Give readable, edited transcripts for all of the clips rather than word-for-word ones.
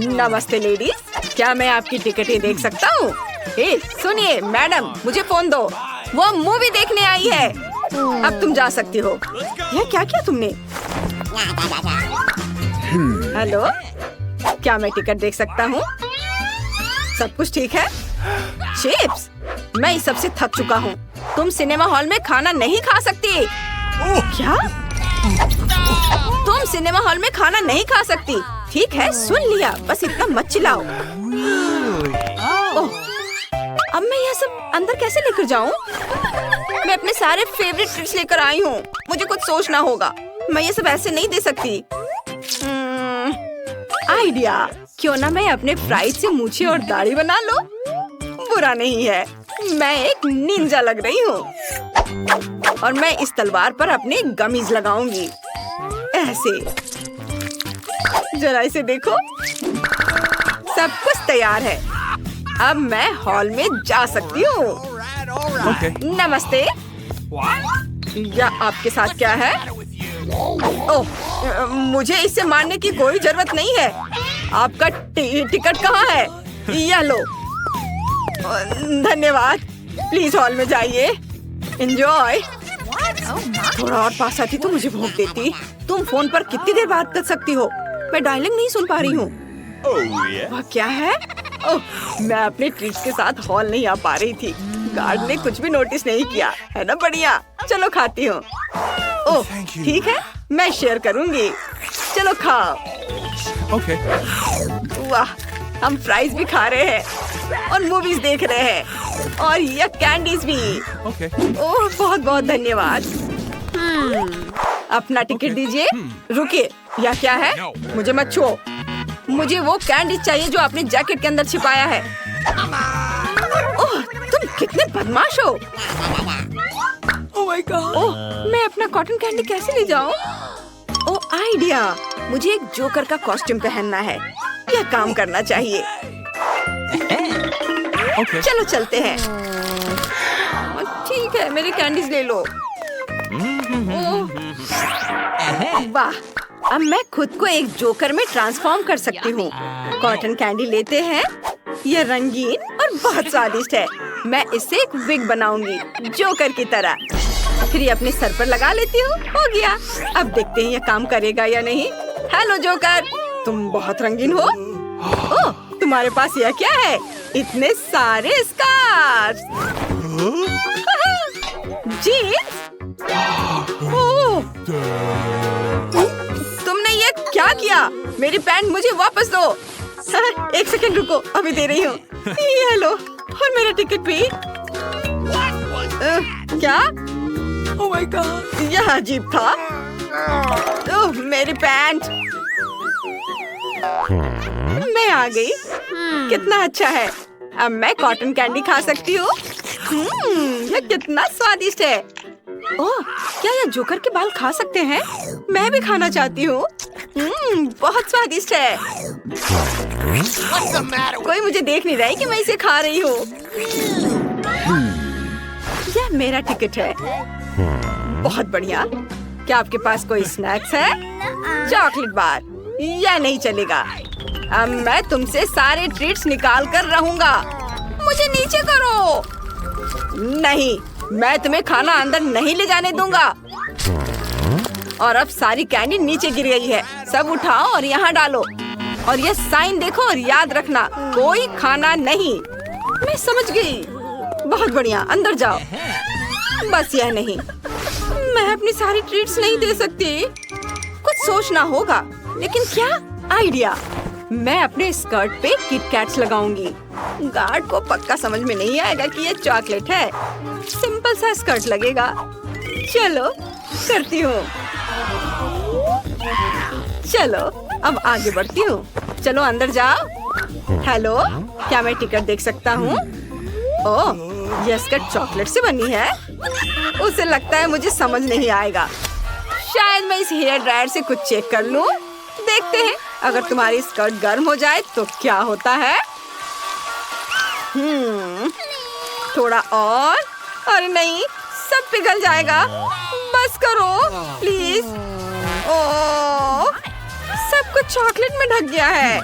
नमस्ते लेडीज, क्या मैं आपकी टिकटें देख सकता हूँ? सुनिए मैडम, मुझे फोन दो, वो मूवी देखने आई है। अब तुम जा सकती हो। यह क्या किया तुमने? हेलो, क्या मैं टिकट देख सकता हूँ? सब कुछ ठीक है? चिप्स, मैं इस सबसे थक चुका हूँ। तुम सिनेमा हॉल में खाना नहीं खा सकती। क्या? तुम सिनेमा हॉल में खाना नहीं खा सकती। ठीक है, सुन लिया, बस इतना मत चिल्लाओ। ओह, अब मैं यह सब अंदर कैसे लेकर जाऊँ? मैं अपने सारे फेवरेट ट्रीट्स लेकर आई हूँ। मुझे कुछ सोचना होगा। मैं ये सब ऐसे नहीं दे सकती। आइडिया, क्यों ना मैं अपने फ्राइज से मूछें और दाढ़ी बना लो? बुरा नहीं है, मैं एक निंजा लग रही हूँ। और मैं इस तलवार पर अपने गमीज लगाऊंगी। ऐसे, जरा इसे देखो, सब कुछ तैयार है। अब मैं हॉल में जा सकती हूँ। नमस्ते। या आपके साथ क्या है? ओह, मुझे इसे मारने की कोई जरूरत नहीं है। आपका टिकट कहाँ है? यह लो। धन्यवाद। प्लीज हॉल में जाइए। एंजॉय। थोड़ा और पास आती तो मुझे भूख देती। तुम फोन पर कितनी देर बात कर सकती हो? मैं डायलिंग नहीं सुन पा रही हूँ। वह क्या है? ओह, मैं अपने ट्रीट्स के साथ हॉल नहीं आ पा रही थी। गार्ड ने कुछ भी नोटिस नहीं किया, है ना? बढ़िया, चलो खाती हूँ। ओह, ठीक है, मैं शेयर करूँगी। चलो खाओ। वाह, हम फ्राइज भी खा रहे हैं और मूवीज देख रहे हैं और यह कैंडीज भी। ओह, बहुत बहुत धन्यवाद। अपना टिकट दीजिए। रुकिए, यह क्या है? मुझे मत छुओ। मुझे वो कैंडी चाहिए जो आपने जैकेट के अंदर छिपाया है। ओह, तुम कितने बदमाश हो। ओह, मैं अपना कॉटन कैंडी कैसे ले जाऊं? ओह, आइडिया, मुझे एक जोकर का कॉस्ट्यूम पहनना है। यह काम करना चाहिए। चलो चलते हैं। ठीक है, मेरे कैंडीज ले लो। वाह, अब मैं खुद को एक जोकर में ट्रांसफॉर्म कर सकती हूँ। कॉटन कैंडी लेते हैं। यह रंगीन और बहुत स्वादिष्ट है। मैं इससे एक विग बनाऊंगी, जोकर की तरह। फिर ये अपने सर पर लगा लेती हूँ। हो गया। अब देखते हैं यह काम करेगा या नहीं। हेलो जोकर, तुम बहुत रंगीन हो। ओह, तुम्हारे पास यह क्या है? इतने सारे स्कार्स। जीन्स? ओह, तुमने ये क्या किया? मेरी पैंट मुझे वापस दो। एक सेकंड रुको, अभी दे रही हूँ। ये लो, और मेरा टिकट भी। क्या? ओह माय गॉड, यह अजीब था। ओह, मेरी पैंट। मैं आ गई। कितना अच्छा है। अब मैं कॉटन कैंडी खा सकती हूँ। यह कितना स्वादिष्ट है। ओह, क्या यह जोकर के बाल खा सकते हैं? मैं भी खाना चाहती हूँ। बहुत स्वादिष्ट है। कोई मुझे देख नहीं रहा है कि मैं इसे खा रही हूँ। यह मेरा टिकट है। बहुत बढ़िया। क्या आपके पास कोई स्नैक्स है? Chocolate bar? यह नहीं चलेगा। अब मैं तुमसे सारे ट्रीट्स निकाल कर रहूंगा। मुझे नीचे करो। नहीं, मैं तुम्हें खाना अंदर नहीं ले जाने दूंगा। और अब सारी कैंडी नीचे गिर गई है। सब उठाओ और यहाँ डालो। और ये साइन देखो और याद रखना, कोई खाना नहीं। मैं समझ गई। बहुत बढ़िया, अंदर जाओ। बस यह नहीं, मैं अपनी सारी ट्रीट्स नहीं दे सकती। कुछ सोचना होगा। लेकिन क्या? आइडिया, मैं अपने स्कर्ट पे किटकैट्स लगाऊंगी। गार्ड को पक्का समझ में नहीं आएगा कि ये चॉकलेट है। सिंपल सा स्कर्ट लगेगा। चलो करती हूँ। चलो अब आगे बढ़ती हूँ। चलो अंदर जाओ। हेलो, क्या मैं टिकट देख सकता हूँ? ओह, यह स्कर्ट चॉकलेट से बनी है। उसे लगता है मुझे समझ नहीं आएगा। शायद मैं इस हेयर ड्रायर से कुछ चेक कर लूँ। देखते हैं, अगर तुम्हारी स्कर्ट गर्म हो जाए तो क्या होता है। थोड़ा और। अरे नहीं, सब पिघल जाएगा। बस करो प्लीज। ओह, सब कुछ चॉकलेट में ढक गया है।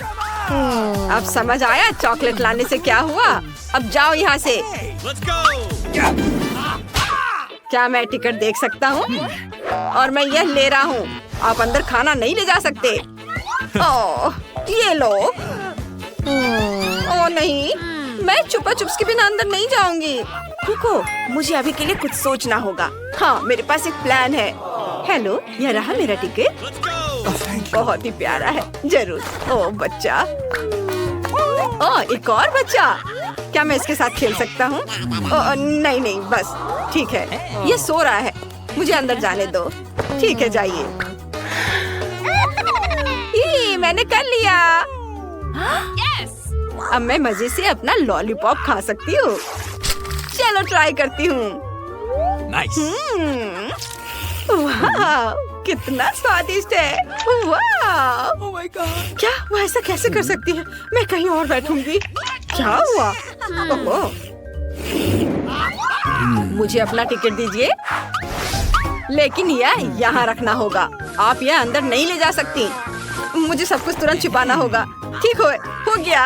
अब समझ आया चॉकलेट लाने से क्या हुआ। अब जाओ यहाँ से। क्या मैं टिकट देख सकता हूँ? और मैं यह ले रहा हूँ। आप अंदर खाना नहीं ले जा सकते। ओह, ये लो। ओह नहीं, मैं छुपा छुप्स के बिना अंदर नहीं जाऊंगी। रुको, मुझे अभी के लिए कुछ सोचना होगा। हाँ, मेरे पास एक प्लान है। हेलो, यह रहा मेरा टिकट। बहुत ही प्यारा है। जरूर। ओह बच्चा। ओह, एक और बच्चा। क्या मैं इसके साथ खेल सकता हूँ? नहीं नहीं, बस ठीक है। ये सो रहा है, मुझे अंदर जाने दो। ठीक है, जाइए। मैंने कर लिया। अब मैं मजे से अपना लॉलीपॉप खा सकती हूँ। चलो ट्राई करती हूँ। वाह, कितना स्वादिष्ट है। वाह, Oh my God. क्या वो ऐसा कैसे कर सकती है? मैं कहीं और बैठूंगी। क्या हुआ? ओह, मुझे अपना टिकट दीजिए। लेकिन यह यहाँ रखना होगा। आप यह अंदर नहीं ले जा सकती। मुझे सब कुछ तुरंत छिपाना होगा। ठीक हो गया।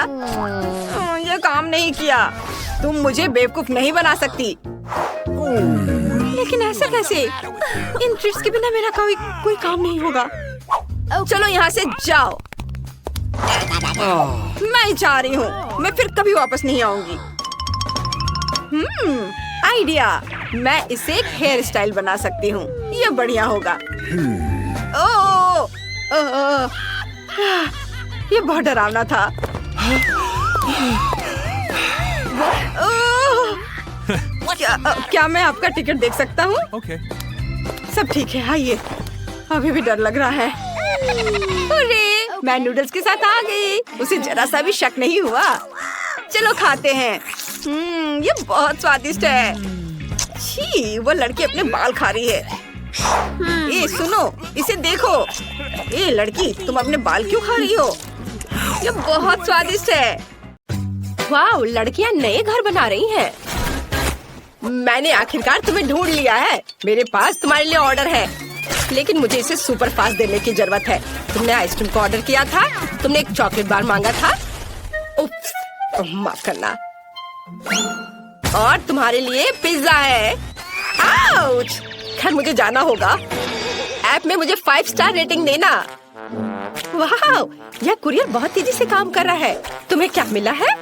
यह काम नहीं किया। तुम मुझे बेवकूफ नहीं बना सकती। लेकिन ऐसा कैसे? इन ट्रिक्स के बिना मेरा कोई काम नहीं होगा। चलो यहाँ से जाओ। मैं जा रही हूँ। मैं फिर कभी वापस नहीं आऊंगी। आइडिया। मैं इसे एक हेयर स्टाइल बना सकती हूँ। ये बढ़िया होगा। ये बहुत डरावना था। क्या मैं आपका टिकट देख सकता हूँ? Okay. सब ठीक है, आइए। अभी भी डर लग रहा है। अरे, मैं नूडल्स के साथ आ गई। उसे जरा सा भी शक नहीं हुआ। चलो खाते हैं। ये बहुत स्वादिष्ट है। छी, वो लड़की अपने बाल खा रही है। ये सुनो, इसे देखो। ये लड़की, तुम अपने बाल क्यों खा रही हो? ये बहुत स्वादिष्ट है। वाह, लड़कियां नए घर बना रही हैं। मैंने आखिरकार तुम्हें ढूंढ लिया है। मेरे पास तुम्हारे लिए ऑर्डर है, लेकिन मुझे इसे सुपर फास्ट देने की जरूरत है। तुमने आइसक्रीम का ऑर्डर किया था। तुमने एक चॉकलेट बार मांगा था। माफ करना। और तुम्हारे लिए पिज्जा है। आउच! खैर, मुझे जाना होगा। ऐप में मुझे 5 स्टार रेटिंग देना। वाह, यह कुरियर बहुत तेजी से काम कर रहा है। तुम्हें क्या मिला है?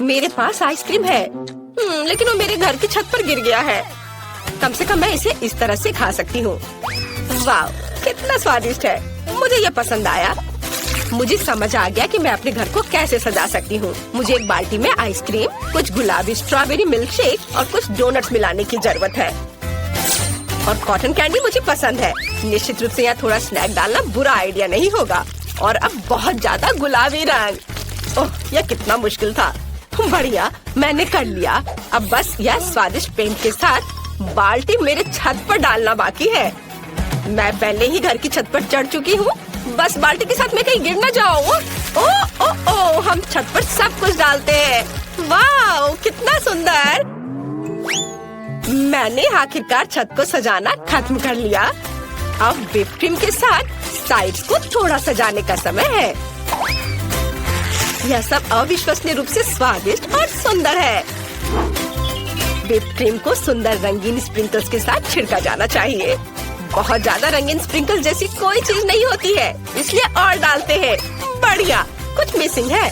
मेरे पास आइसक्रीम है, लेकिन वो मेरे घर की छत पर गिर गया है। कम से कम मैं इसे इस तरह से खा सकती हूँ। वाह, कितना स्वादिष्ट है। मुझे ये पसंद आया। मुझे समझ आ गया कि मैं अपने घर को कैसे सजा सकती हूँ। मुझे एक बाल्टी में आइसक्रीम, कुछ गुलाबी स्ट्रॉबेरी मिल्क शेक और कुछ डोनट्स मिलाने की जरूरत है। और कॉटन कैंडी मुझे पसंद है। निश्चित रूप से यहाँ थोड़ा स्नैक डालना बुरा आइडिया नहीं होगा। और अब बहुत ज्यादा गुलाबी रंग। ओह, यह कितना मुश्किल था। बढ़िया, मैंने कर लिया। अब बस यह स्वादिष्ट पेंट के साथ बाल्टी मेरे छत पर डालना बाकी है। मैं पहले ही घर की छत पर चढ़ चुकी हूँ। बस बाल्टी के साथ मैं कहीं गिर न जाऊँ। ओ, हम छत पर सब कुछ डालते हैं। वाह, कितना सुंदर। मैंने आखिरकार छत को सजाना खत्म कर लिया। अब व्हिप क्रीम के साथ साइड्स को थोड़ा सजाने का समय है। यह सब अविश्वसनीय रूप से स्वादिष्ट और सुंदर है। व्हिप क्रीम को सुंदर रंगीन स्प्रिंकल्स के साथ छिड़का जाना चाहिए। बहुत ज्यादा रंगीन स्प्रिंकल जैसी कोई चीज नहीं होती है, इसलिए और डालते हैं। बढ़िया, कुछ मिसिंग है।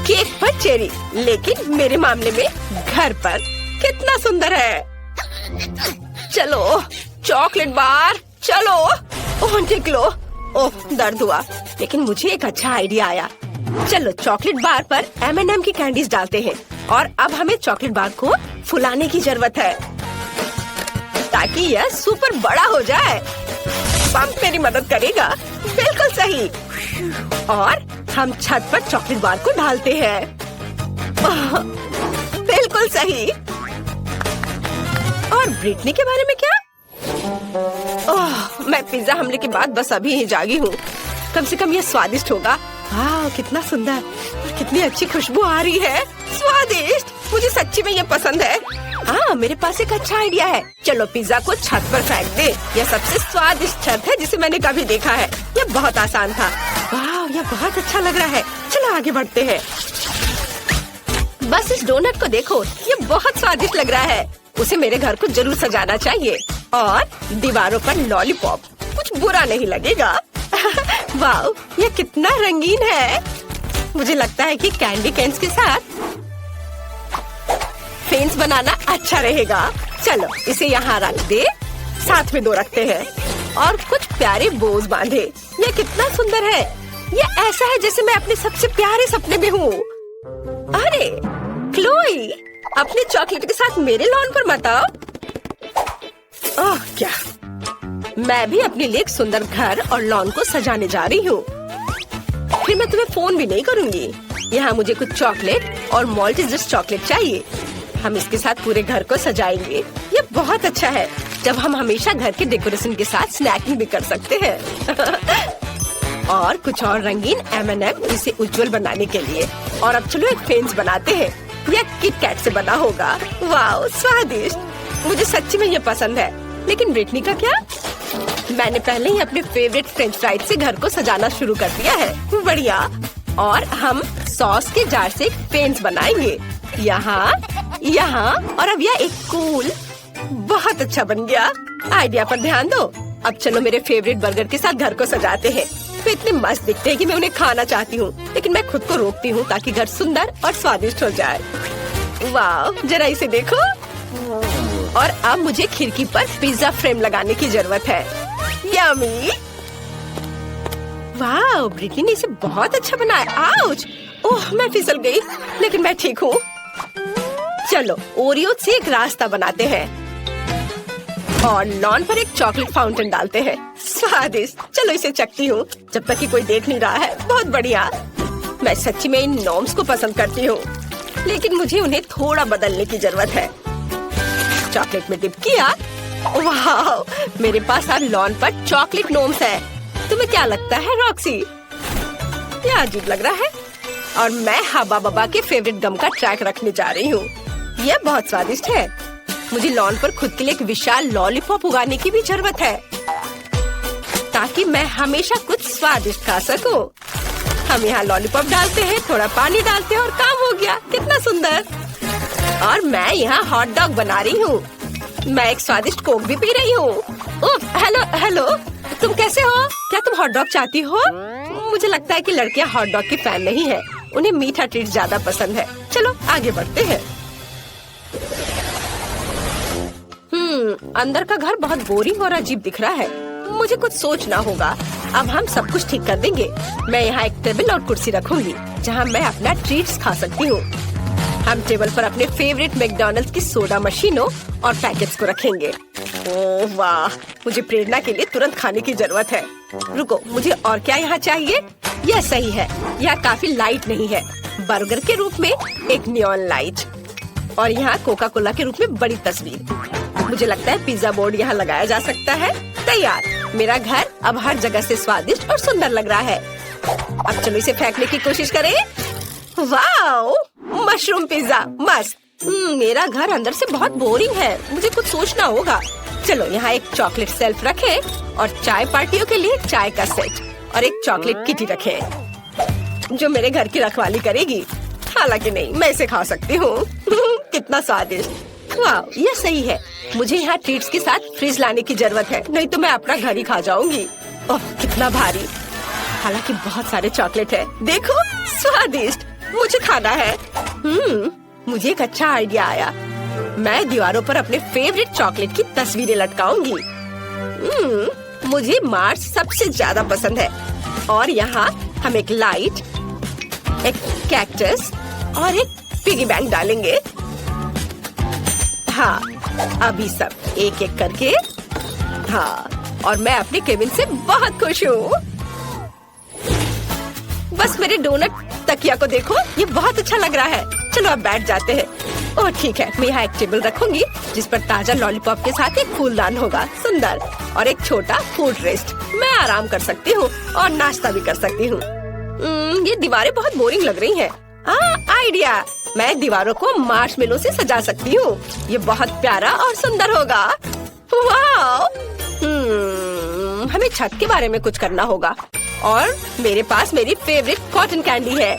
केक पर चेरी, लेकिन मेरे मामले में घर पर। कितना सुंदर है। चलो, चॉकलेट बार, चलो। ओह, देख लो। ओह, दर्द हुआ। लेकिन मुझे एक अच्छा आइडिया आया। चलो, चॉकलेट बार पर M&M की कैंडीज डालते हैं। और अब हमें चॉकलेट बार को फुलाने की जरूरत है, ताकि यह सुपर बड़ा हो जाए। पंप मेरी मदद करेगा। बिल्कुल सही। और हम छत पर चॉकलेट बार को डालते हैं। बिल्कुल सही। और ब्रिटनी के बारे में क्या? ओह, मैं पिज्जा हमले के बाद बस अभी ही जागी हूँ। कम से कम यह स्वादिष्ट होगा। वाह, कितना सुंदर और कितनी अच्छी खुशबू आ रही है। स्वादिष्ट, मुझे सच्ची में ये पसंद है। हाँ, मेरे पास एक अच्छा आइडिया है। चलो, पिज्जा को छत पर फेंक दे। यह सबसे स्वादिष्ट छत है जिसे मैंने कभी देखा है। यह बहुत आसान था। वाह, यह बहुत अच्छा लग रहा है। चलो आगे बढ़ते हैं। बस इस डोनट को देखो, ये बहुत स्वादिष्ट लग रहा है। उसे मेरे घर को जरूर सजाना चाहिए। और दीवारों पर लॉलीपॉप, कुछ बुरा नहीं लगेगा। वाह, ये कितना रंगीन है। मुझे लगता है कि कैंडी कैन्स के साथ फेंस बनाना अच्छा रहेगा। चलो इसे यहाँ रख दे, साथ में 2 रखते हैं और कुछ प्यारे बोज बांधे। ये कितना सुंदर है। ये ऐसा है जैसे मैं अपने सबसे प्यारे सपने में हूँ। अरे क्लोई, अपने चॉकलेट के साथ मेरे लॉन पर मत आओ। ओह क्या, मैं भी अपने लिए एक सुंदर घर और लॉन को सजाने जा रही हूँ। फिर मैं तुम्हें फोन भी नहीं करूँगी। यहाँ मुझे कुछ चॉकलेट और मॉल्टेजर्स चॉकलेट चाहिए। हम इसके साथ पूरे घर को सजाएंगे। ये बहुत अच्छा है जब हम हमेशा घर के डेकोरेशन के साथ स्नैकिंग भी कर सकते हैं। और कुछ और रंगीन M&M इसे उज्जवल बनाने के लिए। और अब चलो एक फेंस बनाते हैं। यह किट कैट से बना होगा। वाह स्वादिष्ट, मुझे सच्ची में ये पसंद है। लेकिन ब्रिटनी का क्या? मैंने पहले ही अपने फेवरेट फ्रेंच फ्राइज से घर को सजाना शुरू कर दिया है। बढ़िया। और हम सॉस के जार से एक फेंस बनाएंगे। यहाँ यहाँ और अब यह एक कूल, बहुत अच्छा बन गया। आइडिया पर ध्यान दो। अब चलो मेरे फेवरेट बर्गर के साथ घर को सजाते हैं। वे इतने मस्त दिखते हैं कि मैं उन्हें खाना चाहती हूँ, लेकिन मैं खुद को रोकती हूँ ताकि घर सुंदर और स्वादिष्ट हो जाए। वाह, जरा इसे देखो। और अब मुझे खिड़की पर पिज्जा फ्रेम लगाने की जरूरत है। यम्मी। वाह, ब्रिटनी ने इसे बहुत अच्छा बनाया। आउच! ओह, मैं फिसल गई, लेकिन मैं ठीक हूँ। चलो ओरियो से एक रास्ता बनाते हैं और लॉन पर एक चॉकलेट फाउंटेन डालते हैं। स्वादिष्ट। चलो इसे चखती हूँ जब तक कि कोई देख नहीं रहा है। बहुत बढ़िया। मैं सच्ची में इन नॉर्म्स को पसंद करती हूँ, लेकिन मुझे उन्हें थोड़ा बदलने की जरूरत है। चॉकलेट में डिप किया। वाह, मेरे पास अब लॉन पर चॉकलेट नॉर्म्स है। तुम्हें क्या लगता है रॉक्सी? यह अजीब लग रहा है। और मैं हब्बा बब्बा के फेवरेट गम का ट्रैक रखने जा रही हूँ। यह बहुत स्वादिष्ट है। मुझे लॉन पर खुद के लिए एक विशाल लॉलीपॉप उगाने की भी जरूरत है, ताकि मैं हमेशा कुछ स्वादिष्ट खा सकूं। हम यहाँ लॉलीपॉप डालते हैं, थोड़ा पानी डालते हैं और काम हो गया। कितना सुंदर। और मैं यहाँ हॉट डॉग बना रही हूँ। मैं एक स्वादिष्ट कोक भी पी रही हूँ। हेलो हेलो, तुम कैसे हो? क्या तुम हॉट डॉग चाहती हो? मुझे लगता है कि लड़कियाँ हॉट डॉग की फैन नहीं है। उन्हें मीठा ट्रीट ज्यादा पसंद है। चलो आगे बढ़ते हैं। अंदर का घर बहुत बोरिंग और अजीब दिख रहा है। मुझे कुछ सोचना होगा। अब हम सब कुछ ठीक कर देंगे। मैं यहाँ एक टेबल और कुर्सी रखूंगी जहाँ मैं अपना ट्रीट्स खा सकती हूँ। हम टेबल पर अपने फेवरेट मैकडॉनल्ड्स की सोडा मशीनों और पैकेट्स को रखेंगे। ओह वाह, मुझे प्रेरणा के लिए तुरंत खाने की जरूरत है। रुको, मुझे और क्या यहाँ चाहिए? यह सही है। यह काफी लाइट नहीं है। बर्गर के रूप में एक नियॉन लाइट और यहाँ कोका कोला के रूप में बड़ी तस्वीर। मुझे लगता है पिज्जा बोर्ड यहाँ लगाया जा सकता है। तैयार। मेरा घर अब हर जगह से स्वादिष्ट और सुंदर लग रहा है। अब चलो इसे फेंकने की कोशिश करें। वाओ, मशरूम पिज्जा मस्त। मेरा घर अंदर से बहुत बोरिंग है। मुझे कुछ सोचना होगा। चलो यहाँ एक चॉकलेट सेल्फ रखे और चाय पार्टियों के लिए चाय का सेट और एक चॉकलेट किटी रखे जो मेरे घर की रखवाली करेगी। हालांकि नहीं, मैं इसे खा सकती हूँ। कितना स्वादिष्ट। वाह, ये सही है। मुझे यहाँ ट्रीट्स के साथ फ्रिज लाने की जरूरत है, नहीं तो मैं अपना घर ही खा जाऊंगी। ओह कितना भारी। हालांकि बहुत सारे चॉकलेट है। देखो, स्वादिष्ट। मुझे खाना है। मुझे एक अच्छा आइडिया आया। मैं दीवारों पर अपने फेवरेट चॉकलेट की तस्वीरें लटकाऊंगी। मुझे मार्स सबसे ज्यादा पसंद है। और यहाँ हम एक लाइट, एक कैक्टस और एक पिगी बैंक डालेंगे। हाँ, अभी सब एक एक करके। हाँ, और मैं अपने केबिन से बहुत खुश हूँ। बस मेरे डोनट तकिया को देखो, ये बहुत अच्छा लग रहा है। चलो अब बैठ जाते हैं। ओह ठीक है, मैं यहाँ एक टेबल रखूंगी जिस पर ताजा लॉलीपॉप के साथ एक फूलदान होगा, सुंदर, और एक छोटा फूड रेस्ट। मैं आराम कर सकती हूँ और नाश्ता भी कर सकती हूँ। ये दीवारें बहुत बोरिंग लग रही हैं। आइडिया, मैं दीवारों को मार्शमेलो से सजा सकती हूँ। ये बहुत प्यारा और सुंदर होगा। वाह! हमें छत के बारे में कुछ करना होगा और मेरे पास मेरी फेवरेट कॉटन कैंडी है।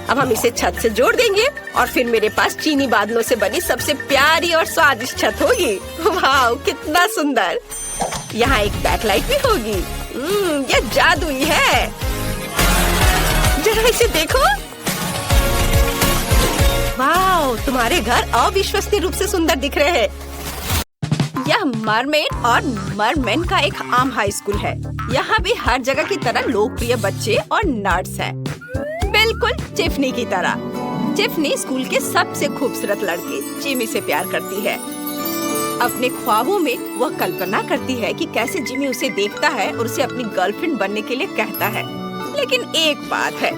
अब हम इसे छत से जोड़ देंगे और फिर मेरे पास चीनी बादलों से बनी सबसे प्यारी और स्वादिष्ट छत होगी। वाह, कितना सुंदर। यहाँ एक बैकलाइट भी होगी। ये जादुई है। जरा इसे देखो। वाह, तुम्हारे घर अविश्वसनीय रूप से सुंदर दिख रहे हैं। यह मरमेड और मरमेन का एक आम हाई स्कूल है। यहाँ भी हर जगह की तरह लोकप्रिय बच्चे और नर्ड्स हैं। बिल्कुल टिफनी की तरह। टिफनी स्कूल के सबसे खूबसूरत लड़के जिमी से प्यार करती है। अपने ख्वाबों में वह कल्पना करती है कि कैसे जिमी उसे देखता है और उसे अपनी गर्लफ्रेंड बनने के लिए कहता है। लेकिन एक बात है,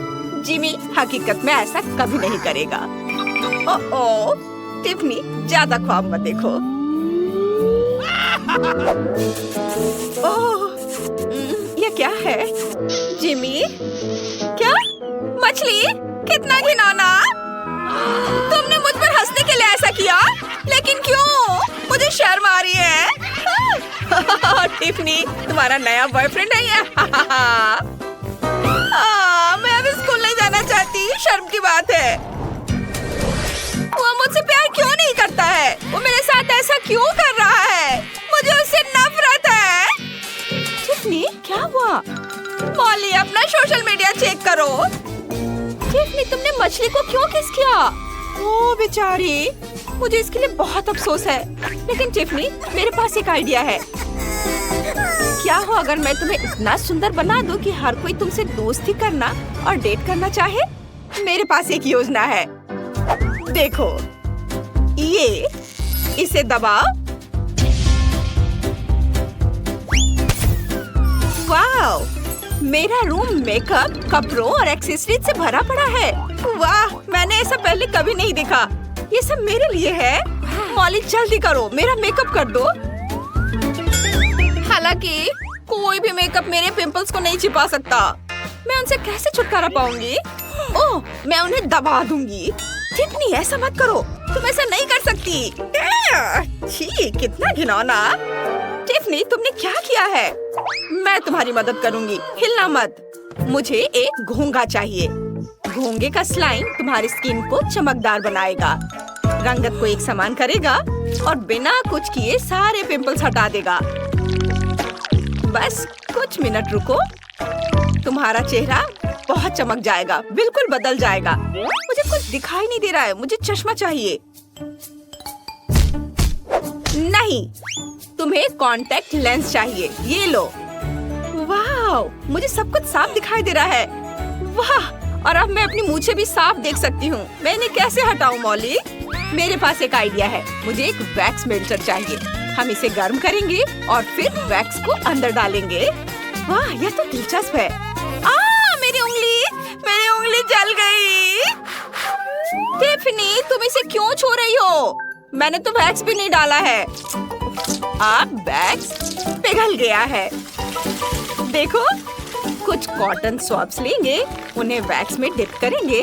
जिमी हकीकत में ऐसा कभी नहीं करेगा। ओह, टिफनी ज्यादा ख्वाब मत देखो। ओह, ये क्या है? जिमी, क्या? मछली? कितना घिनौना! तुमने मुझ पर हंसने के लिए ऐसा किया, लेकिन क्यों? मुझे शर्म आ रही है। टिफनी, तुम्हारा नया बॉयफ्रेंड है ये? मैं अब स्कूल नहीं जाना चाहती। शर्म की बात है। वो मुझसे प्यार क्यों नहीं करता है? वो मेरे साथ ऐसा क्यों कर रहा है? मुझे उससे नफरत है। टिफनी, क्या हुआ? मॉली, अपना सोशल मीडिया चेक करो। टिफनी, तुमने मछली को क्यों किस किया? ओ बेचारी, मुझे इसके लिए बहुत अफसोस है। लेकिन टिफनी, मेरे पास एक आइडिया है। क्या हो अगर मैं तुम्हें इतना सुंदर बना दूं कि हर कोई तुमसे दोस्ती करना और डेट करना चाहे? मेरे पास एक योजना है। देखो, इसे दबाओ। वाह, मेरा रूम मेकअप, कपड़ों और एक्सेसरीज से भरा पड़ा है। वाह, मैंने ऐसा पहले कभी नहीं देखा। ये सब मेरे लिए है। मॉली, जल्दी करो, मेरा मेकअप कर दो। हालांकि कोई भी मेकअप मेरे पिंपल्स को नहीं छिपा सकता। मैं उनसे कैसे छुटकारा पाऊंगी? ओह, मैं उन्हें दबा दूंगी। टिफनी, ऐसा मत करो। तुम ऐसा नहीं कर सकती। छी, कितना घिनौना। टिफनी, तुमने क्या किया है? मैं तुम्हारी मदद करूंगी। हिलना मत। मुझे एक घोंघा चाहिए। घोंघे का स्लाइम तुम्हारी स्किन को चमकदार बनाएगा, रंगत को एक समान करेगा और बिना कुछ किए सारे पिंपल्स हटा देगा। बस कुछ मिनट रुको, तुम्हारा चेहरा बहुत चमक जाएगा, बिल्कुल बदल जाएगा। मुझे कुछ दिखाई नहीं दे रहा है, मुझे चश्मा चाहिए। नहीं, तुम्हें कॉन्टेक्ट लेंस चाहिए। ये लो। वाह, मुझे सब कुछ साफ दिखाई दे रहा है। वाह, और अब मैं अपनी मूंछें भी साफ देख सकती हूँ। मैं इन्हें कैसे हटाऊं मॉली? मेरे पास एक आइडिया है। मुझे एक वैक्स मेल्टर चाहिए। हम इसे गर्म करेंगे और फिर वैक्स को अंदर डालेंगे। वाह, यह तो दिलचस्प है। मेरी उंगली जल गई। टिफनी, तुम इसे क्यों छू रही हो? मैंने तो वैक्स भी नहीं डाला है। वैक्स पिघल गया है। देखो, कुछ कॉटन स्वॉब्स लेंगे, उन्हें वैक्स में डिप करेंगे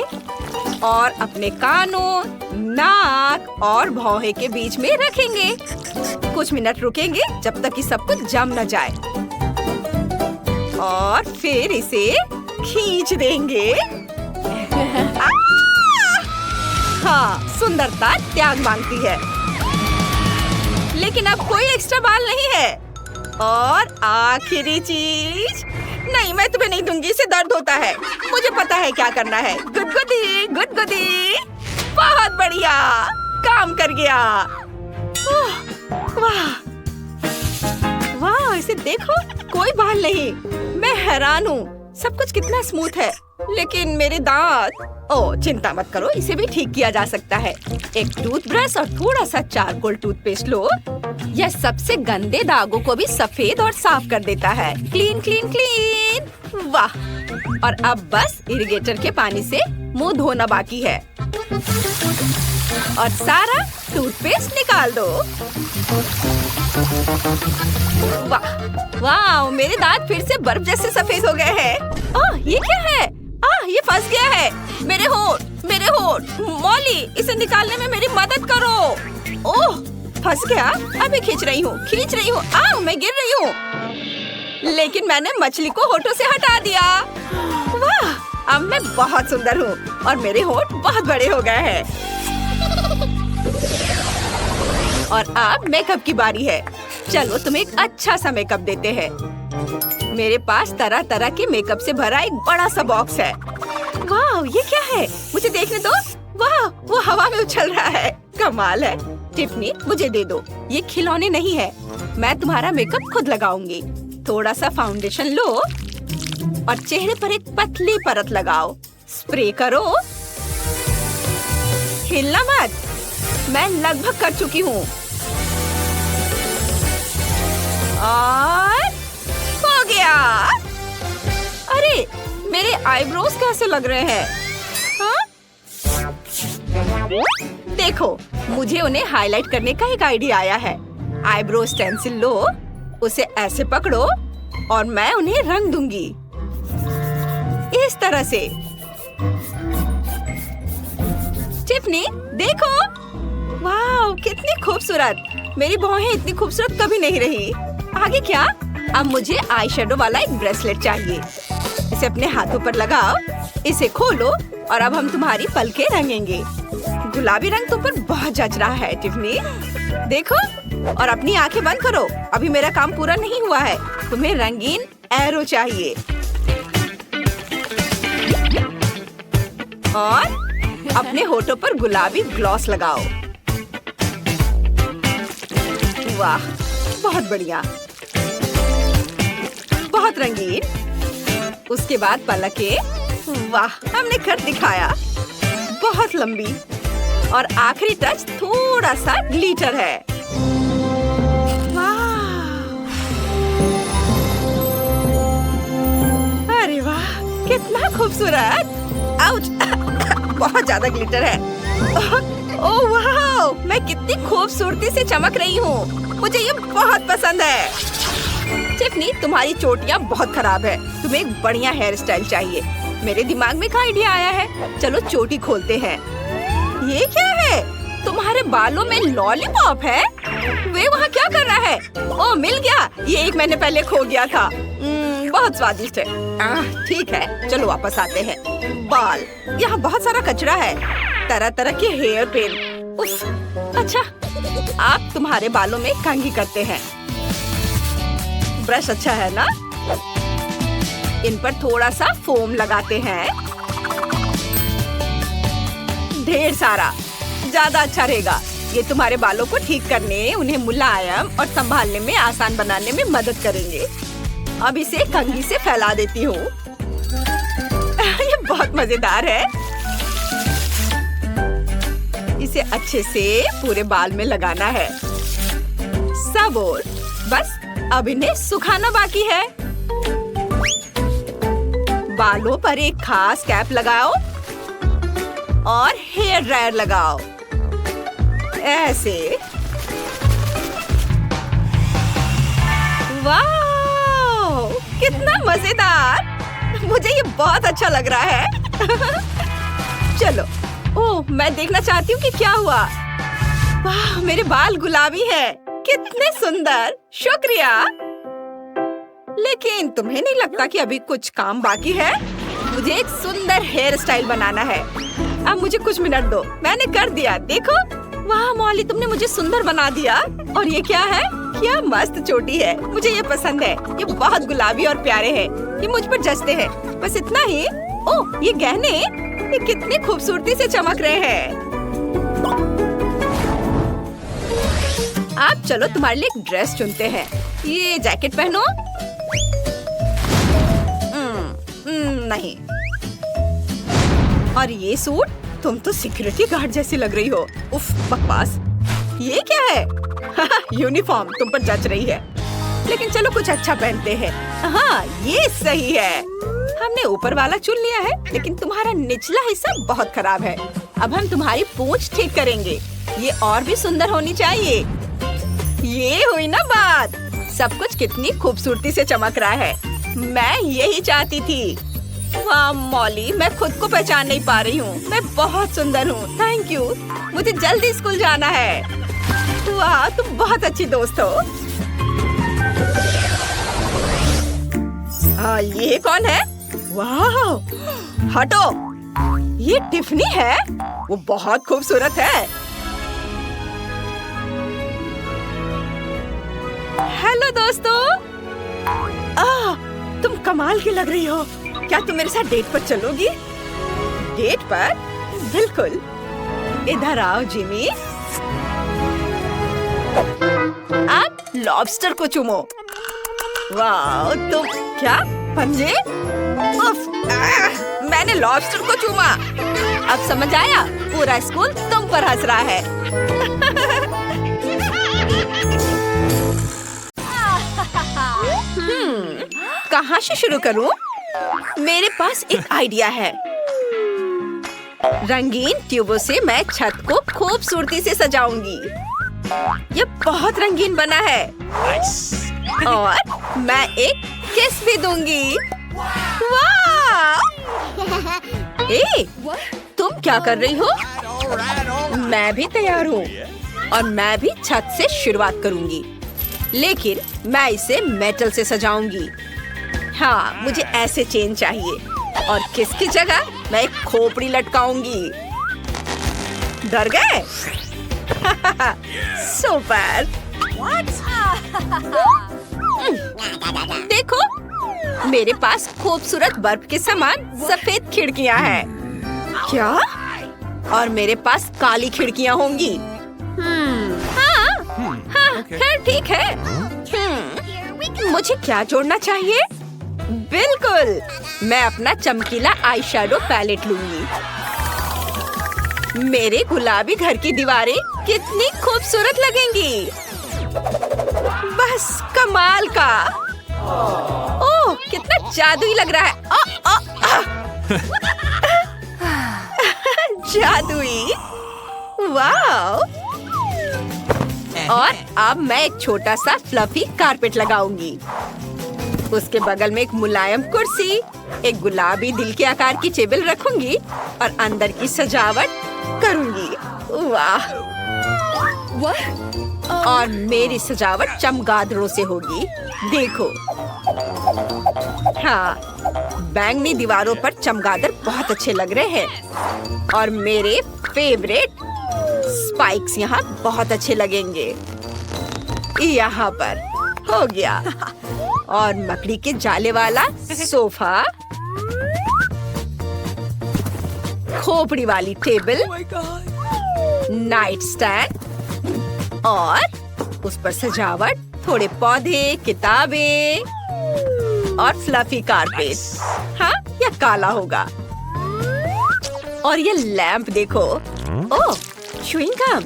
और अपने कानों, नाक और भौहें के बीच में रखेंगे। कुछ मिनट रुकेंगे जब तक कि सब कुछ जम न जाए और फिर इसे खींच देंगे। हाँ, सुंदरता त्याग मांगती है। लेकिन अब कोई एक्स्ट्रा बाल नहीं है। और आखिरी चीज, नहीं, मैं तुम्हें नहीं दूंगी, इससे दर्द होता है। मुझे पता है क्या करना है। गुदगुदी, गुदगुदी। बहुत बढ़िया, काम कर गया। वाह वाह, इसे देखो, कोई बाल नहीं। मैं हैरान हूँ, सब कुछ कितना स्मूथ है। लेकिन मेरे दांत। ओह, चिंता मत करो, इसे भी ठीक किया जा सकता है। एक टूथब्रश और थोड़ा सा चारकोल टूथपेस्ट लो। यह सबसे गंदे दागों को भी सफेद और साफ कर देता है। Clean clean clean. वाह, और अब बस इरिगेटर के पानी से मुंह धोना बाकी है और सारा टूथपेस्ट निकाल दो। वाह वाह, मेरे दांत फिर से बर्फ जैसे सफेद हो गए हैं। ओह, ये क्या है? ये फंस गया है। मेरे होठ। मॉली, इसे निकालने में मेरी मदद करो। ओह, फंस गया। अभी खींच रही हूँ। मैं गिर रही हूँ। लेकिन मैंने मछली को होठों से हटा दिया। वाह, अब मैं बहुत सुंदर हूँ और मेरे होठ बहुत बड़े हो गए हैं। और अब मेकअप की बारी है। चलो तुम्हें एक अच्छा सा मेकअप देते हैं। मेरे पास तरह तरह के मेकअप से भरा एक बड़ा सा बॉक्स है। वाह, ये क्या है? मुझे देखने दो। वाह, वो हवा में उछल रहा है। कमाल है। टिफनी, मुझे दे दो। ये खिलौने नहीं है। मैं तुम्हारा मेकअप खुद लगाऊंगी। थोड़ा सा फाउंडेशन लो और चेहरे पर एक पतली परत लगाओ। स्प्रे करो। हिलना मत। मैं लगभग कर चुकी हूँ। और हो गया। अरे, मेरे आईब्रोज कैसे लग रहे हैं? हाँ? देखो, मुझे उन्हें हाईलाइट करने का एक आइडिया आया है। आईब्रो स्टेंसिल लो, उसे ऐसे पकड़ो और मैं उन्हें रंग दूंगी इस तरह से। टिफनी, देखो। वाह, कितनी खूबसूरत। मेरी भौहें इतनी खूबसूरत कभी नहीं रही। आगे क्या? अब मुझे आई शेडो वाला एक ब्रेसलेट चाहिए। इसे अपने हाथों पर लगाओ। इसे खोलो और अब हम तुम्हारी पलकें रंगेंगे। गुलाबी रंग तुम पर बहुत जच रहा है टिफनी। देखो, और अपनी आंखें बंद करो। अभी मेरा काम पूरा नहीं हुआ है। तुम्हें रंगीन एरो चाहिए। और अपने होठों पर गुलाबी ग्लॉस लगाओ। वाह, बहुत बढ़िया, बहुत रंगीन। उसके बाद पलकें। वाह, हमने कर दिखाया। बहुत लंबी। और आखिरी टच थोड़ा सा ग्लिटर है। वाह, अरे वाह, कितना खूबसूरत। आउच, बहुत ज्यादा ग्लिटर है। ओह वाह, मैं कितनी खूबसूरती से चमक रही हूँ। मुझे ये बहुत पसंद है। टिफनी, तुम्हारी चोटियाँ बहुत खराब है। तुम्हें एक बढ़िया हेयर स्टाइल चाहिए। मेरे दिमाग में एक आइडिया आया है। चलो चोटी खोलते हैं। ये क्या है? तुम्हारे बालों में लॉलीपॉप है? वे वहाँ क्या कर रहा है? ओह, मिल गया। ये एक मैंने पहले खो गया था। बहुत स्वादिष्ट है। ठीक है, चलो वापस आते हैं। बाल, यहाँ बहुत सारा कचरा है। तरह तरह के हेयर पेन। उफ, अच्छा, आप तुम्हारे बालों में कंघी करते हैं। ब्रश अच्छा है ना? इन पर थोड़ा सा फोम लगाते हैं। ढेर सारा, ज्यादा अच्छा रहेगा। ये तुम्हारे बालों को ठीक करने, उन्हें मुलायम और संभालने में आसान बनाने में मदद करेंगे। अब इसे कंघी से फैला देती हूँ। ये बहुत मजेदार है। इसे अच्छे से पूरे बाल में लगाना है। सब और बस अब इन्हें सुखाना बाकी है। बालों पर एक खास कैप लगाओ और हेयर ड्रायर लगाओ। ऐसे। वाह, कितना मजेदार। मुझे ये बहुत अच्छा लग रहा है। चलो। ओह, मैं देखना चाहती हूँ कि क्या हुआ। वाह, मेरे बाल गुलाबी हैं। कितने सुंदर। शुक्रिया। लेकिन तुम्हें नहीं लगता कि अभी कुछ काम बाकी है? मुझे एक सुंदर हेयर स्टाइल बनाना है। अब मुझे कुछ मिनट दो। मैंने कर दिया, देखो। वाह मॉली, तुमने मुझे सुंदर बना दिया। और ये क्या है? क्या मस्त चोटी है। मुझे ये पसंद है। ये बहुत गुलाबी और प्यारे हैं। ये मुझ पर जचते हैं। बस इतना ही। ओह, ये गहने, ये कितनी खूबसूरती से चमक रहे हैं। आप चलो तुम्हारे लिए एक ड्रेस चुनते हैं। ये जैकेट पहनो। नहीं। और ये सूट, तुम तो सिक्योरिटी गार्ड जैसी लग रही हो। उफ, बकवास। ये क्या है? यूनिफॉर्म तुम पर जच रही है। लेकिन चलो कुछ अच्छा पहनते हैं। हाँ, ये सही है। हमने ऊपर वाला चुन लिया है, लेकिन तुम्हारा निचला हिस्सा बहुत खराब है। अब हम तुम्हारी पूंछ ठीक करेंगे। ये और भी सुंदर होनी चाहिए। ये हुई ना बात। सब कुछ कितनी खूबसूरती से चमक रहा है। मैं यही चाहती थी। वाह मॉली, मैं खुद को पहचान नहीं पा रही हूँ। मैं बहुत सुंदर हूँ। Thank you. मुझे जल्दी स्कूल जाना है। वाह, तुम बहुत अच्छी दोस्त हो। ये कौन है? वाह, हटो। ये टिफनी है। वो बहुत खूबसूरत है। हेलो दोस्तों। तुम कमाल की लग रही हो। क्या तुम मेरे साथ डेट पर चलोगी? डेट पर? बिल्कुल। इधर आओ जिमी। आप लॉबस्टर को चूमो। वाह, तुम क्या पंजे? उफ, मैंने लॉबस्टर को चूमा। अब समझ आया? पूरा स्कूल तुम पर हंस रहा है। कहाँ से शुरू करूं? मेरे पास एक आइडिया है। रंगीन ट्यूबों से मैं छत को खूबसूरती से सजाऊंगी। ये बहुत रंगीन बना है। और मैं एक किस भी दूंगी। वाह! तुम क्या कर रही हो? मैं भी तैयार हूँ और मैं भी छत से शुरुआत करूंगी, लेकिन मैं इसे मेटल से सजाऊंगी। हाँ, मुझे ऐसे चेन चाहिए और किसकी जगह मैं एक खोपड़ी लटकाऊंगी। डर गए? सुपर! देखो, मेरे पास खूबसूरत बर्फ के समान सफेद खिड़कियां हैं। क्या? और मेरे पास काली खिड़कियां होंगी। हाँ, खैर ठीक है। मुझे क्या जोड़ना चाहिए? बिल्कुल, मैं अपना चमकीला आई शैडो पैलेट लूंगी। मेरे गुलाबी घर की दीवारें कितनी खूबसूरत लगेंगी। बस कमाल का। ओह, कितना जादुई लग रहा है। जादुई। वाह! और अब मैं एक छोटा सा फ्लफी कारपेट लगाऊंगी। उसके बगल में एक मुलायम कुर्सी, एक गुलाबी दिल के आकार की टेबल रखूंगी और अंदर की सजावट करूंगी। वाह! और मेरी सजावट चमगादड़ों से होगी। देखो। हाँ, बैंगनी दीवारों पर चमगादड़ बहुत अच्छे लग रहे हैं और मेरे फेवरेट स्पाइक्स यहाँ बहुत अच्छे लगेंगे। यहाँ पर हो गया। और मकड़ी के जाले वाला सोफा, खोपड़ी वाली टेबल, नाइट स्टैंड और उस पर सजावट, थोड़े पौधे, किताबें और फ्लफी कारपेट। हाँ, यह काला होगा। और ये लैंप देखो। ओह, च्युइंग गम।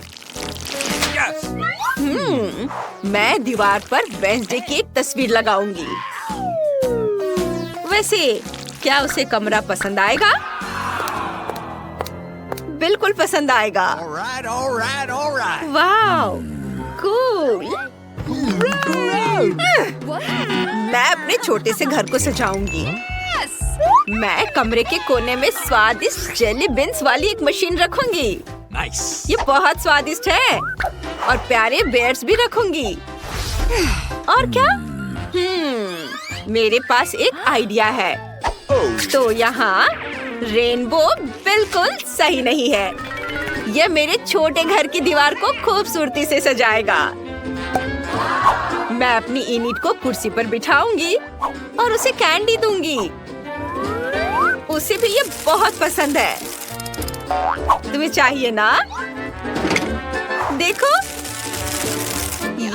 मैं दीवार पर वेडनेसडे की एक तस्वीर लगाऊंगी। वैसे क्या उसे कमरा पसंद आएगा? बिल्कुल पसंद आएगा। वाह, कूल। मैं अपने छोटे से घर को सजाऊंगी। मैं कमरे के कोने में स्वादिष्ट जेली बीन्स वाली एक मशीन रखूंगी। ये बहुत स्वादिष्ट है। और प्यारे बेयर्स भी रखूंगी। और क्या? मेरे पास एक आइडिया है। तो यहाँ रेनबो बिल्कुल सही नहीं है। यह मेरे छोटे घर की दीवार को खूबसूरती से सजाएगा। मैं अपनी इनिट को कुर्सी पर बिठाऊंगी और उसे कैंडी दूंगी। उसे भी ये बहुत पसंद है। तुम्हें चाहिए ना? देखो,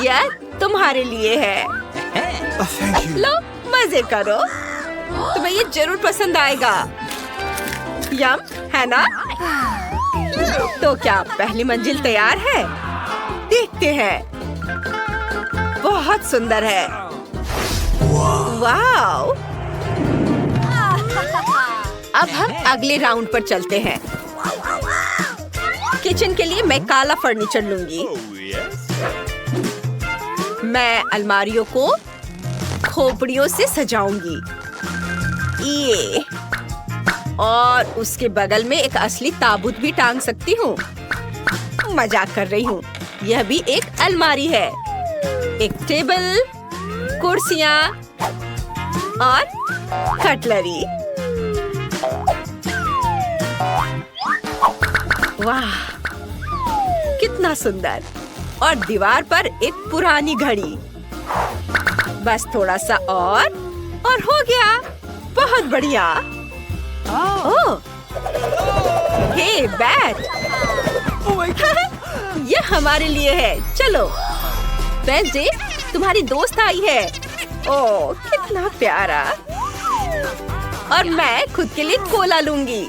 यह तुम्हारे लिए है। लो, मजे करो। तुम्हें ये जरूर पसंद आएगा। यम, है ना? तो क्या पहली मंजिल तैयार है? देखते हैं। बहुत सुंदर है। वाव! अब हम अगले राउंड पर चलते हैं। किचन के लिए मैं काला फर्नीचर लूंगी। मैं अलमारियों को खोपड़ियों से सजाऊंगी। ये और उसके बगल में एक असली ताबूत भी टांग सकती हूँ। मजाक कर रही हूँ। यह भी एक अलमारी है। एक टेबल, कुर्सियाँ और कटलरी। वाह, कितना सुंदर। और दीवार पर एक पुरानी घड़ी। बस थोड़ा सा और हो गया। बहुत बढ़िया। ओह, हे बैट। ये हमारे लिए है। चलो वेडनेसडे, तुम्हारी दोस्त आई है। ओह, कितना प्यारा। और मैं खुद के लिए कोला लूंगी।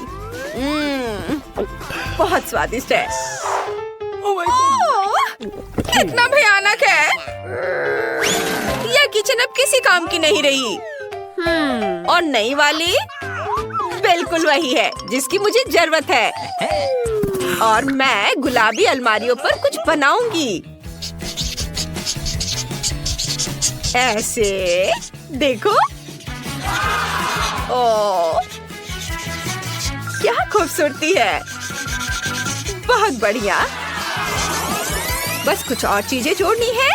बहुत स्वादिष्ट है। कितना भयानक है। यह किचन अब किसी काम की नहीं रही। और नई वाली बिल्कुल वही है जिसकी मुझे जरूरत है। और मैं गुलाबी अलमारियों पर कुछ बनाऊंगी। ऐसे देखो। ओह, क्या खूबसूरती है। बहुत बढ़िया। बस कुछ और चीजें जोड़नी है।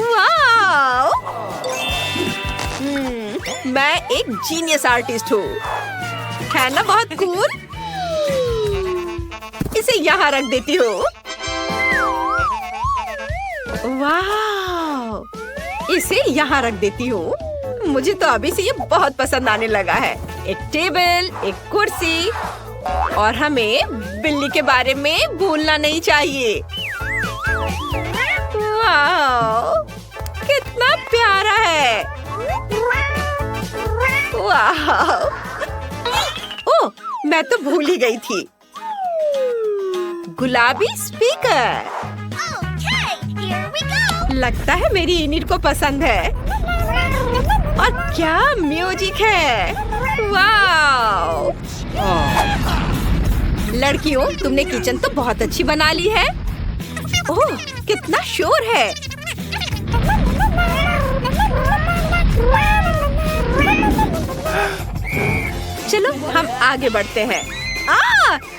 वाव! मैं एक जीनियस आर्टिस्ट हूँ। है ना बहुत कूल? इसे यहाँ रख देती हूँ। वाव! इसे यहाँ रख देती हूँ। मुझे तो अभी से ये बहुत पसंद आने लगा है। एक टेबल, एक कुर्सी, और हमें बिल्ली के बारे में भूलना नहीं चाहिए। वाव! कितना प्यारा है। वाव! ओह, मैं तो भूल ही गई थी। गुलाबी स्पीकर। लगता है मेरी यूनिट को पसंद है। और क्या म्यूजिक है। वाव! लड़कियों, तुमने किचन तो बहुत अच्छी बना ली है। ओह, कितना शोर है। चलो हम आगे बढ़ते हैं।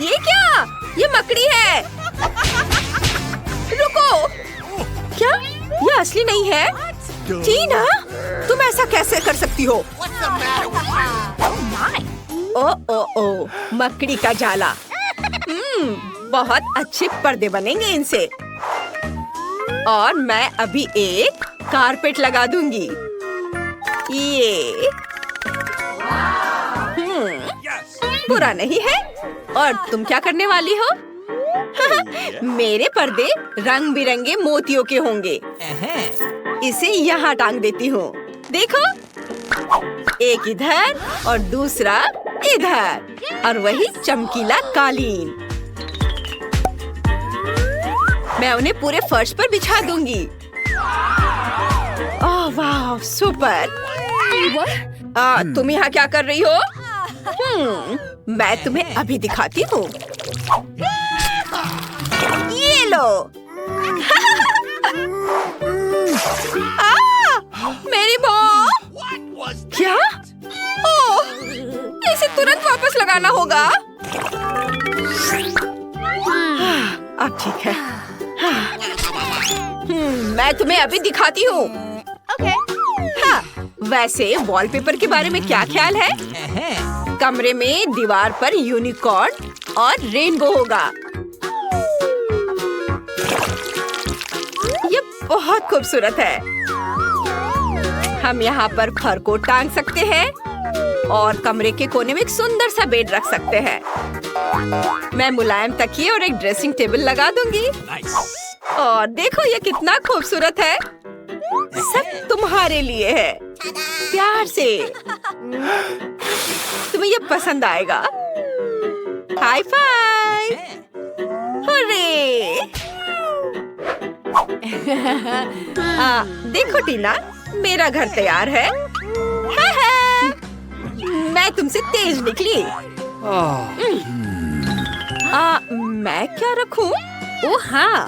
ये क्या? ये मकड़ी है। रुको, क्या ये असली नहीं है? टीना, तुम ऐसा कैसे कर सकती हो? ओ, मकड़ी का जाला। बहुत अच्छे पर्दे बनेंगे इनसे। और मैं अभी एक कारपेट लगा दूंगी। ये बुरा नहीं है। और तुम क्या करने वाली हो? मेरे पर्दे रंग बिरंगे मोतियों के होंगे। इसे यहाँ टांग देती हूँ। देखो, एक इधर और दूसरा इधर, और वही चमकीला कालीन। मैं उन्हें पूरे फर्श पर बिछा दूंगी। ओह वाह, सुपर। तुम यहाँ क्या कर रही हो? मैं तुम्हें अभी दिखाती हूँ। ये लो। मेरी बॉल। क्या? ओह, इसे तुरंत वापस लगाना होगा। अब ठीक है। मैं तुम्हें अभी दिखाती हूँ। हाँ, वैसे वॉलपेपर के बारे में क्या ख्याल है? कमरे में दीवार पर यूनिकॉर्न और रेनबो होगा। ये बहुत खूबसूरत है। हम यहाँ पर फर को टांग सकते हैं और कमरे के कोने में एक सुंदर सा बेड रख सकते हैं। मैं मुलायम तकिए और एक ड्रेसिंग टेबल लगा दूंगी। और देखो ये कितना खूबसूरत है। सब तुम्हारे लिए है। प्यार से। तुम्हें ये पसंद आएगा। High five. हुर्रे। देखो टीना, मेरा घर तैयार है। मैं तुमसे तेज निकली। मैं क्या रखूं? ओह हाँ,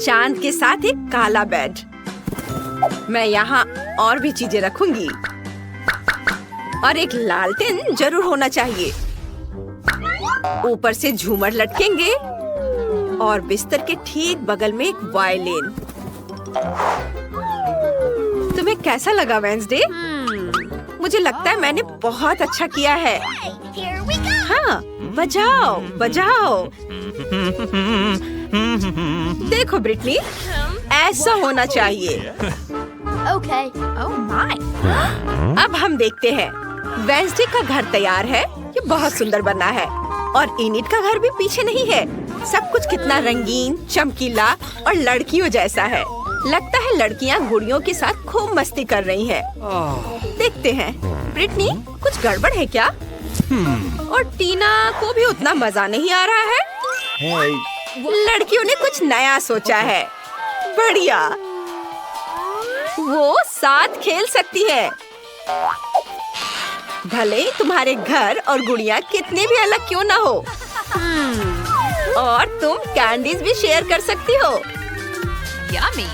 चांद के साथ एक काला बेड। मैं यहाँ और भी चीजें रखूंगी। और एक लालटेन जरूर होना चाहिए। ऊपर से झूमर लटकेंगे और बिस्तर के ठीक बगल में एक वायलिन। तुम्हें कैसा लगा वेंसडे? मुझे लगता है मैंने बहुत अच्छा किया है। हाँ, बजाओ बजाओ। देखो ब्रिटनी, ऐसा होना चाहिए। Okay. Oh my. अब हम देखते हैं। वेंसडे का घर तैयार है। ये बहुत सुंदर बना है और इनिट का घर भी पीछे नहीं है। सब कुछ कितना रंगीन, चमकीला और लड़कियों जैसा है। लगता है लड़कियां गुड़ियों के साथ खूब मस्ती कर रही हैं। देखते हैं। ब्रिटनी, कुछ गड़बड़ है क्या? और टीना को भी उतना मजा नहीं आ रहा है। लड़कियों ने कुछ नया सोचा है। बढ़िया, वो साथ खेल सकती है। भले ही तुम्हारे घर और गुड़िया कितने भी अलग क्यों ना हो। और तुम कैंडीज भी शेयर कर सकती हो। Yummy.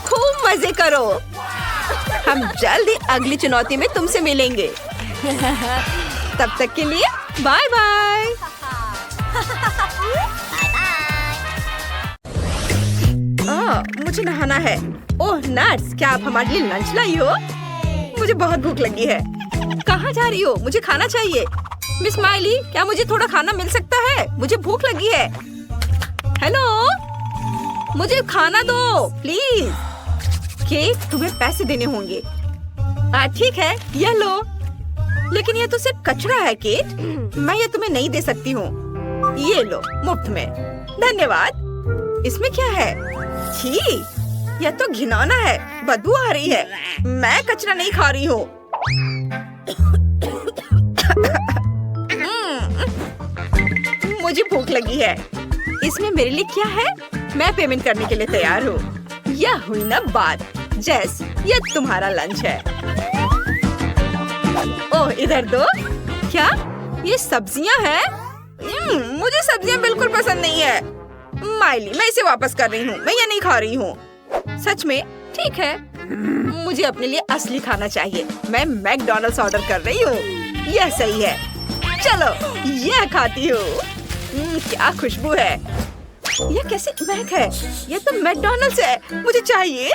खूब मजे करो। हम जल्द ही अगली चुनौती में तुमसे मिलेंगे। तब तक के लिए बाय बाय। मुझे नहाना है। ओह नट्स, क्या आप हमारे लिए लंच लाई हो? मुझे बहुत भूख लगी है। कहाँ जा रही हो? मुझे खाना चाहिए। मिस माइली, क्या मुझे थोड़ा खाना मिल सकता है? मुझे भूख लगी है। हेलो, मुझे खाना दो प्लीज। केट, तुम्हें पैसे देने होंगे। ठीक है, ये लो। लेकिन ये तो सिर्फ कचरा है केट। मैं ये तुम्हें नहीं दे सकती हूँ। ये लो, मुफ्त में। धन्यवाद। इसमें क्या है? छी, यह तो घिनौना है। बदबू आ रही है। मैं कचरा नहीं खा रही हूँ। मुझे भूख लगी है। इसमें मेरे लिए क्या है? मैं पेमेंट करने के लिए तैयार हूँ। यह हुई ना बात। जेस, यह तुम्हारा लंच है। ओह, इधर दो। क्या ये सब्जियां हैं? मुझे सब्जियां बिल्कुल पसंद नहीं है। माइली, मैं इसे वापस कर रही हूँ। मैं ये नहीं खा रही हूँ। सच में? ठीक है। मुझे अपने लिए असली खाना चाहिए। मैं मैकडॉनल्ड्स ऑर्डर कर रही हूँ। यह सही है। चलो, यह खाती हूँ। क्या खुशबू है। यह कैसी महक है। यह तो मैकडॉनल्ड्स है। मुझे चाहिए।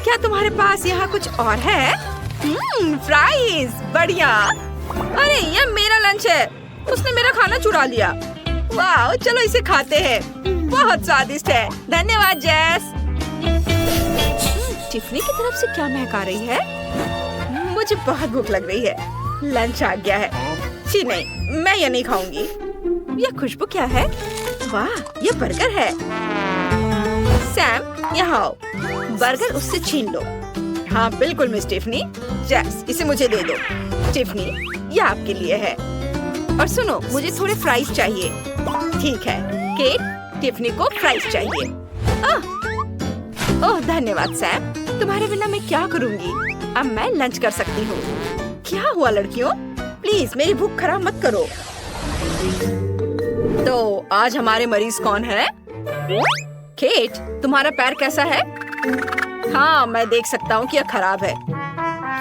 क्या तुम्हारे पास यहाँ कुछ और है? फ्राइज, बढ़िया। अरे, यह मेरा लंच है। उसने मेरा खाना चुरा लिया। वाह, चलो इसे खाते हैं। बहुत स्वादिष्ट है। धन्यवाद जेस। टिफनी की तरफ से क्या महक आ रही है? मुझे बहुत भूख लग रही है। लंच आ गया है। जी नहीं, मैं ये नहीं खाऊंगी। यह खुशबू क्या है? वाह, ये बर्गर है। सैम, यहाँ आओ। बर्गर उससे छीन लो। हाँ बिल्कुल मिस टिफनी। जेस, इसे मुझे दे दो। टिफनी, ये आपके लिए है। और सुनो, मुझे थोड़े फ्राइज चाहिए। ठीक है। केट, टिफनी को फ्राइज चाहिए। ओह, धन्यवाद सैम। तुम्हारे बिना मैं क्या करूँगी? अब मैं लंच कर सकती हूँ। क्या हुआ लड़कियों? प्लीज मेरी भूख खराब मत करो। तो आज हमारे मरीज कौन है? केट, तुम्हारा पैर कैसा है? हाँ, मैं देख सकता हूँ कि यह खराब है।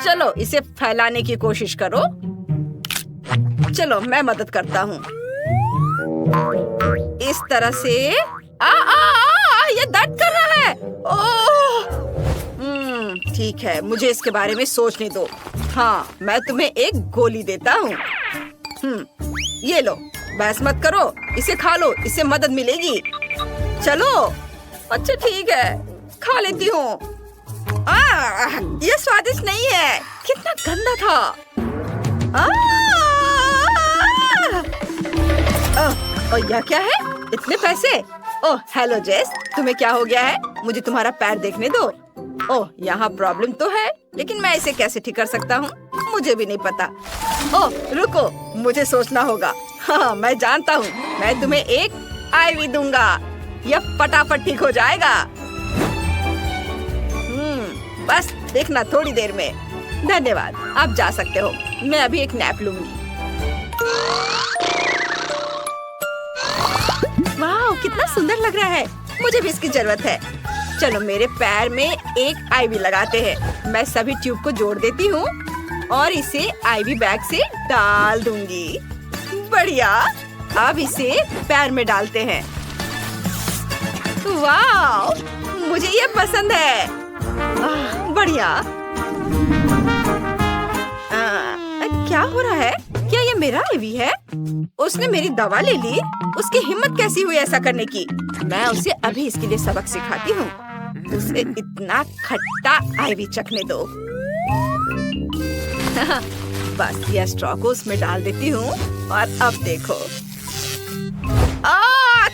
चलो, इसे फैलाने की कोशिश करो। चलो, मैं मदद करता हूँ। इस तरह से। ये दर्द कर रहा है। ओह, ठीक है, मुझे इसके बारे में सोचने दो। हाँ, मैं तुम्हें एक गोली देता हूँ। ये लो, बहस मत करो। इसे खा लो, इससे मदद मिलेगी। चलो। अच्छा ठीक है, खा लेती हूँ। ये स्वादिष्ट नहीं है। कितना गंदा था। और यह क्या है? इतने पैसे? ओह, हेलो जेस, तुम्हें क्या हो गया है? मुझे तुम्हारा पैर देखने दो। ओह, यहाँ प्रॉब्लम तो है, लेकिन मैं इसे कैसे ठीक कर सकता हूँ? मुझे भी नहीं पता। ओह, रुको, मुझे सोचना होगा। हाँ, मैं जानता हूँ। मैं तुम्हें एक आईवी दूंगा। यह फटाफट ठीक हो जाएगा। बस देखना, थोड़ी देर में। धन्यवाद, आप जा सकते हो। मैं अभी एक नैप लूंगी। वाह, कितना सुंदर लग रहा है। मुझे भी इसकी जरूरत है। चलो, मेरे पैर में एक आईवी लगाते हैं। मैं सभी ट्यूब को जोड़ देती हूँ और इसे आईवी बैग से डाल दूंगी। बढ़िया। अब इसे पैर में डालते हैं। वाह, मुझे ये पसंद है। बढ़िया। क्या हो रहा है? क्या ये मेरा आईवी है? उसने मेरी दवा ले ली। उसकी हिम्मत कैसी हुई ऐसा करने की? मैं उसे अभी इसके लिए सबक सिखाती हूँ। उसे इतना खट्टा आईवी चखने दो। बस यह स्ट्रॉ को उसमें डाल देती हूँ और अब देखो।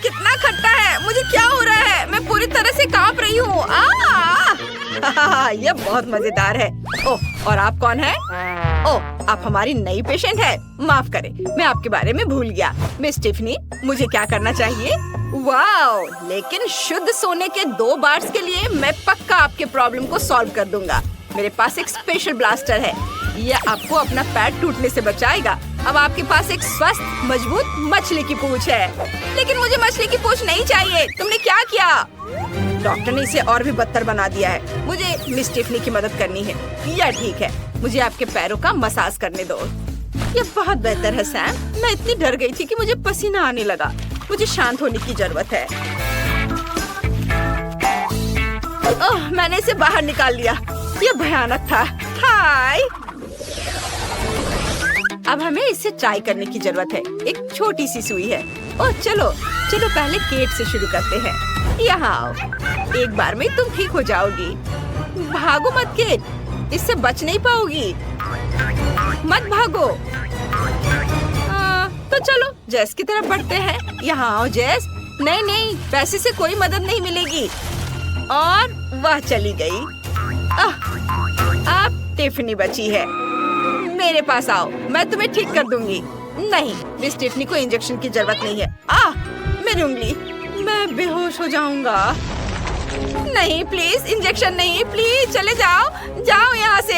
कितना खट्टा है। मुझे क्या हो रहा है? मैं पूरी तरह से कांप रही हूँ। यह बहुत मजेदार है। ओह, और आप कौन है? ओह, आप हमारी नई पेशेंट है। माफ करें, मैं आपके बारे में भूल गया। मिस टिफनी, मुझे क्या करना चाहिए? वाओ, लेकिन शुद्ध सोने के 2 बार्स के लिए मैं पक्का आपके प्रॉब्लम को सॉल्व कर दूंगा। मेरे पास एक स्पेशल ब्लास्टर है। यह आपको अपना पैर टूटने से बचाएगा। अब आपके पास एक स्वस्थ मजबूत मछली की पूंछ है। लेकिन मुझे मछली की पूंछ नहीं चाहिए। तुमने क्या किया? डॉक्टर ने इसे और भी बदतर बना दिया है। मुझे मिस टिफनी की मदद करनी है। यह ठीक है, मुझे आपके पैरों का मसाज करने दो। यह बहुत बेहतर है सैम। मैं इतनी डर गई थी कि मुझे पसीना आने लगा। मुझे शांत होने की जरूरत है। ओह, मैंने इसे बाहर निकाल लिया। यह भयानक था। हाय, अब हमें इसे ट्राई करने की जरूरत है। एक छोटी सी सुई है। ओह, चलो पहले केट से शुरू करते हैं। यहाँ आओ। एक बार में तुम ठीक हो जाओगी। भागो मत केट, इससे बच नहीं पाओगी। मत भागो। तो चलो जेस की तरफ बढ़ते हैं। यहाँ आओ जेस। नहीं, पैसे से कोई मदद नहीं मिलेगी। और वह चली गई। अब टिफनी बची है। मेरे पास आओ, मैं तुम्हें ठीक कर दूंगी। नहीं, मिस टिफनी को इंजेक्शन की जरूरत नहीं है। मेरी उंगली, मैं बेहोश हो जाऊंगा। नहीं, प्लीज इंजेक्शन नहीं। प्लीज चले जाओ यहाँ से।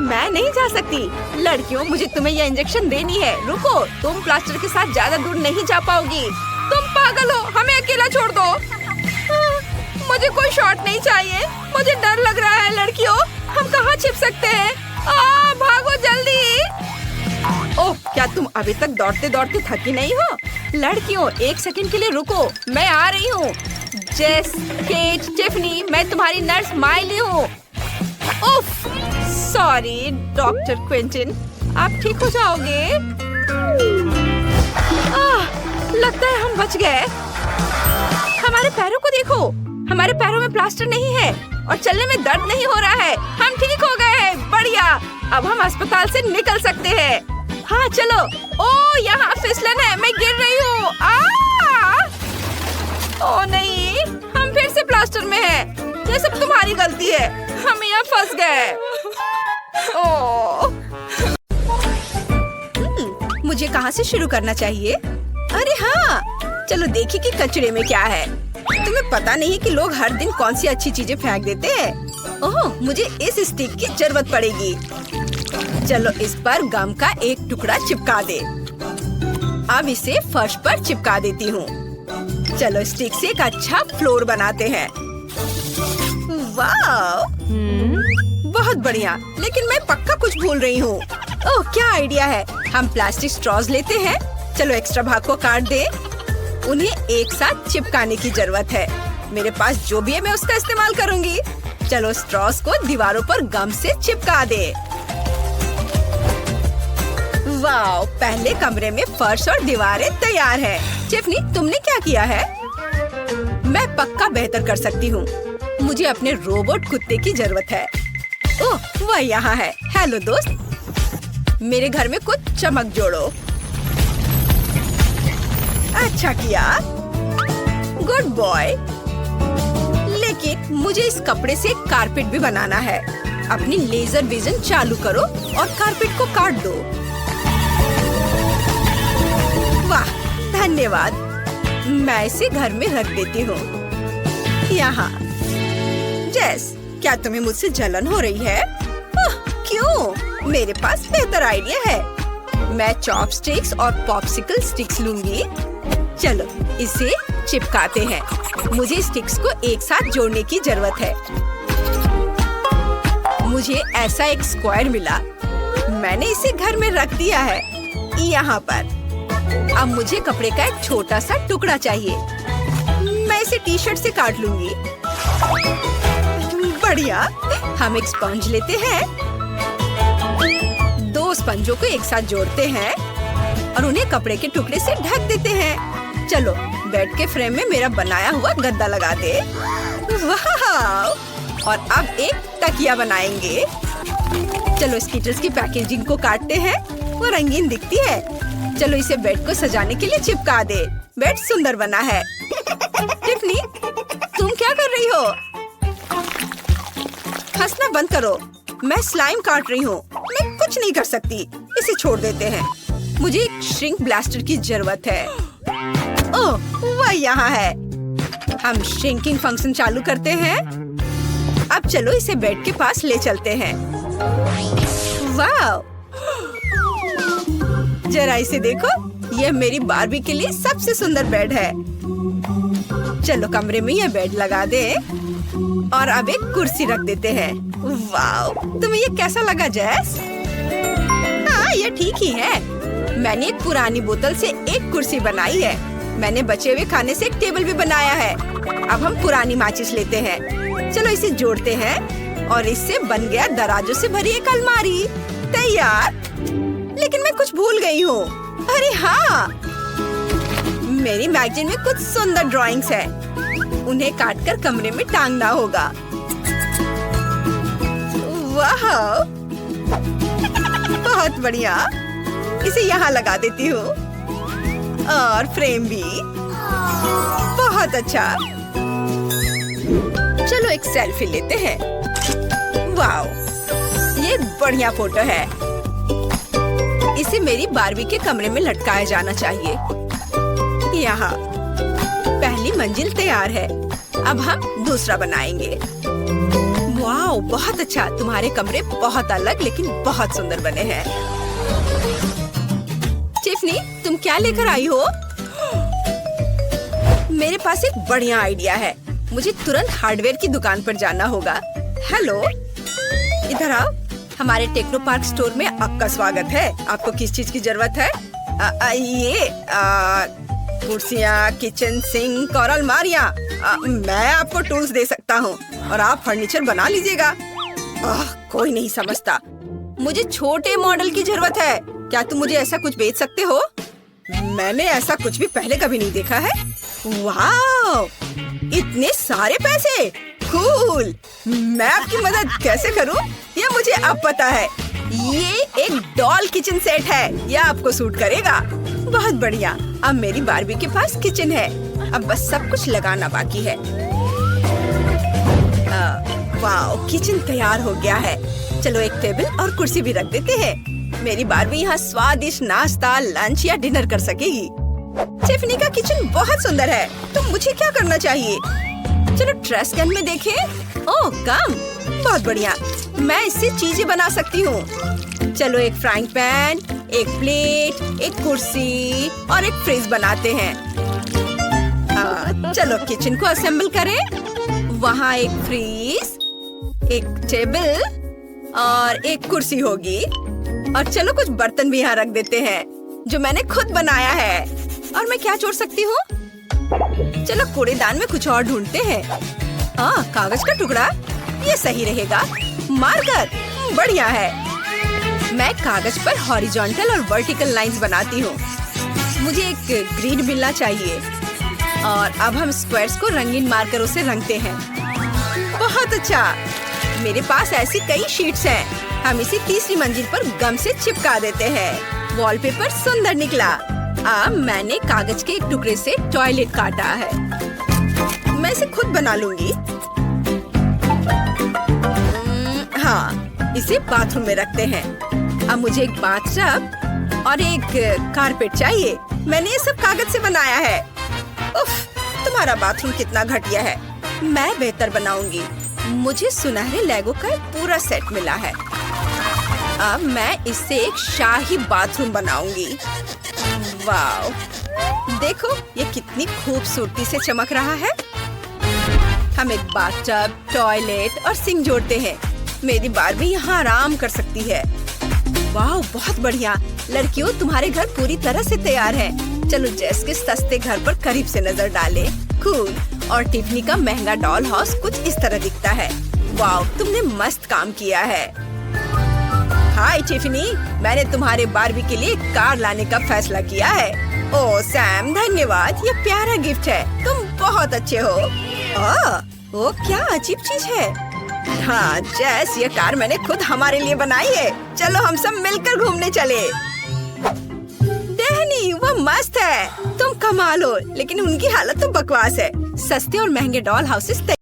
मैं नहीं जा सकती। लड़कियों, मुझे तुम्हें यह इंजेक्शन देनी है। रुको, तुम प्लास्टर के साथ ज्यादा दूर नहीं जा पाओगी। तुम पागल हो, हमें अकेला छोड़ दो। मुझे कोई शॉट नहीं चाहिए। मुझे डर लग रहा है। लड़कियों, हम कहाँ छिप सकते हैं? भागो जल्दी। ओह, क्या तुम अभी तक दौड़ते दौड़ते थकी नहीं हो? लड़कियों, 1 सेकंड के लिए रुको, मैं आ रही हूँ। जेस, केट, टिफनी, मैं तुम्हारी नर्स माइली हूँ। उफ, सॉरी डॉक्टर क्विंटन, आप ठीक हो जाओगे। लगता है हम बच गए। हमारे पैरों को देखो, हमारे पैरों में प्लास्टर नहीं है और चलने में दर्द नहीं हो रहा है। हम ठीक हो गए हैं। बढ़िया, अब हम अस्पताल से निकल सकते हैं। हाँ चलो। ओह, यहाँ फिसलन है, मैं गिर रही हूँ। ओह नहीं, हम फिर से प्लास्टर में हैं। ये सब तुम्हारी गलती है। हम यहाँ फंस गए। ओह, मुझे कहाँ से शुरू करना चाहिए? अरे हाँ, चलो देखिए कि कचरे में क्या है। तुम्हें पता नहीं कि लोग हर दिन कौन सी अच्छी चीजें फेंक देते हैं। ओह, मुझे इस स्टिक की जरूरत पड़ेगी। चलो इस पर गम का एक टुकड़ा चिपका दे। अब इसे फर्श पर चिपका देती हूँ। चलो स्टिक से एक अच्छा फ्लोर बनाते हैं। वाह, बहुत बढ़िया। लेकिन मैं पक्का कुछ भूल रही हूँ। ओह, क्या आइडिया है। हम प्लास्टिक स्ट्रॉज लेते हैं। चलो एक्स्ट्रा भाग को काट दे। उन्हें एक साथ चिपकाने की जरूरत है। मेरे पास जो भी है मैं उसका इस्तेमाल करूंगी। चलो स्ट्रॉस को दीवारों पर गम से चिपका दे। वाह, पहले कमरे में फर्श और दीवारें तैयार हैं। टिफनी, तुमने क्या किया है? मैं पक्का बेहतर कर सकती हूँ। मुझे अपने रोबोट कुत्ते की जरूरत है। ओह, वह यहाँ है। हेलो दोस्त, मेरे घर में कुछ चमक जोड़ो। अच्छा किया, गुड बॉय। लेकिन मुझे इस कपड़े से कारपेट भी बनाना है। अपनी लेजर विजन चालू करो और कारपेट को काट दो। वाह, धन्यवाद। मैं इसे घर में रख देती हूँ। यहाँ। जेस, क्या तुम्हें मुझसे जलन हो रही है? क्यों? मेरे पास बेहतर आइडिया है। मैं चॉपस्टिक्स और पॉप्सिकल स्टिक्स लूंगी। चलो इसे चिपकाते हैं। मुझे स्टिक्स को एक साथ जोड़ने की जरूरत है। मुझे ऐसा एक स्क्वायर मिला। मैंने इसे घर में रख दिया है, यहाँ पर। अब मुझे कपड़े का एक छोटा सा टुकड़ा चाहिए। मैं इसे टी शर्ट से काट लूंगी। बढ़िया। हम एक स्पंज लेते हैं, 2 स्पंजों को एक साथ जोड़ते हैं और उन्हें कपड़े के टुकड़े से ढक देते हैं। चलो बेड के फ्रेम में मेरा बनाया हुआ गद्दा लगा दे। वाह! और अब एक तकिया बनाएंगे। चलो स्कीटर्स की पैकेजिंग को काटते हैं, वो रंगीन दिखती है। चलो इसे बेड को सजाने के लिए चिपका दे। बेड सुंदर बना है। टिफनी, तुम क्या कर रही हो? हंसना बंद करो। मैं स्लाइम काट रही हूँ। मैं कुछ नहीं कर सकती। इसे छोड़ देते हैं। मुझे एक श्रिंक ब्लास्टर की जरूरत है। ओह, वह यहाँ है। हम श्रिंकिंग फंक्शन चालू करते हैं। अब चलो इसे बेड के पास ले चलते हैं। वाह! जरा इसे देखो, यह मेरी बार्बी के लिए सबसे सुंदर बेड है। चलो कमरे में यह बेड लगा दे और अब एक कुर्सी रख देते हैं। वाह! तुम्हें ये कैसा लगा जैस? हाँ, ये ठीक ही है। मैंने एक पुरानी बोतल से एक कुर्सी बनाई है। मैंने बचे हुए खाने से एक टेबल भी बनाया है। अब हम पुरानी माचिस लेते हैं। चलो इसे जोड़ते हैं और इससे बन गया दराजों से भरी एक अलमारी। तैयार। लेकिन मैं कुछ भूल गई हूँ। अरे हाँ, मेरी मैगजीन में कुछ सुंदर ड्राइंग्स है। उन्हें काटकर कमरे में टांगना होगा। वाह! बहुत बढ़िया। इसे यहाँ लगा देती हूँ और फ्रेम भी। बहुत अच्छा। चलो एक सेल्फी लेते हैं। वाओ, ये बढ़िया फोटो है। इसे मेरी बार्बी के कमरे में लटकाया जाना चाहिए। यहाँ पहली मंजिल तैयार है। अब हम दूसरा बनाएंगे। वाओ, बहुत अच्छा। तुम्हारे कमरे बहुत अलग लेकिन बहुत सुंदर बने हैं। टिफनी, तुम क्या लेकर आई हो? मेरे पास एक बढ़िया आइडिया है। मुझे तुरंत हार्डवेयर की दुकान पर जाना होगा। हेलो, इधर आओ। हमारे टेक्नो पार्क स्टोर में आपका स्वागत है। आपको किस चीज की जरूरत है? ये कुर्सियाँ, किचन सिंक और अलमारियाँ। मैं आपको टूल्स दे सकता हूँ और आप फर्नीचर बना लीजिएगा। कोई नहीं समझता। मुझे छोटे मॉडल की जरूरत है। क्या तुम मुझे ऐसा कुछ बेच सकते हो? मैंने ऐसा कुछ भी पहले कभी नहीं देखा है। वाह, इतने सारे पैसे। कूल। मैं आपकी मदद कैसे करूं? यह मुझे अब पता है। ये एक डॉल किचन सेट है। यह आपको सूट करेगा। बहुत बढ़िया। अब मेरी बार्बी के पास किचन है। अब बस सब कुछ लगाना बाकी है। वाह, किचन तैयार हो गया है। चलो एक टेबल और कुर्सी भी रख देते हैं। मेरी बार्बी यहाँ स्वादिष्ट नाश्ता, लंच या डिनर कर सकेगी। टिफनी का किचन बहुत सुंदर है। तो मुझे क्या करना चाहिए? चलो ट्रेस गन में देखें। ओह, कम। बहुत बढ़िया। मैं इससे चीजें बना सकती हूँ। चलो एक फ्राइंग पैन, एक प्लेट, एक कुर्सी और एक फ्रिज बनाते हैं। चलो किचन को असेंबल करें। वहाँ एक फ्रिज, एक टेबल और एक कुर्सी होगी। और चलो कुछ बर्तन भी यहाँ रख देते हैं जो मैंने खुद बनाया है। और मैं क्या जोड़ सकती हूँ? चलो कूड़ेदान में कुछ और ढूंढते हैं। कागज का टुकड़ा, ये सही रहेगा। मार्कर, बढ़िया है। मैं कागज पर हॉरिजॉन्टल और वर्टिकल लाइंस बनाती हूँ। मुझे एक ग्रिड मिलना चाहिए। और अब हम स्क्वायर्स को रंगीन मार्करों से रंगते हैं। बहुत अच्छा। मेरे पास ऐसी कई शीट्स हैं। हम इसे तीसरी मंजिल पर गम से चिपका देते हैं। वॉलपेपर सुंदर निकला। अब मैंने कागज के एक टुकड़े से टॉयलेट काटा है। मैं इसे खुद बना लूंगी। हाँ, इसे बाथरूम में रखते हैं। अब मुझे एक बाथटब और एक कारपेट चाहिए। मैंने ये सब कागज से बनाया है। उफ, तुम्हारा बाथरूम कितना घटिया है। मैं बेहतर बनाऊंगी। मुझे सुनहरे लेगो का एक पूरा सेट मिला है। अब मैं इससे एक शाही बाथरूम बनाऊंगी। वाव, देखो ये कितनी खूबसूरती से चमक रहा है। हम एक बाथटब, टॉयलेट और सिंक जोड़ते हैं। मेरी बार्बी यहाँ आराम कर सकती है। वाव, बहुत बढ़िया। लड़कियों, तुम्हारे घर पूरी तरह से तैयार है। चलो जेस के सस्ते घर पर करीब से नजर डालें। कूल। और टिफनी का महंगा डॉल हाउस कुछ इस तरह दिखता है। वाओ, तुमने मस्त काम किया है। हाय टिफनी, मैंने तुम्हारे बारबी के लिए कार लाने का फैसला किया है। ओह सैम, धन्यवाद, ये प्यारा गिफ्ट है। तुम बहुत अच्छे हो। वो क्या अजीब चीज है। हाँ जैस, ये कार मैंने खुद हमारे लिए बनाई है। चलो हम सब मिलकर घूमने चले। डैनी, वो मस्त है। तुम कमाल हो, लेकिन उनकी हालत तो बकवास है। सस्ते और महंगे डॉल हाउसेस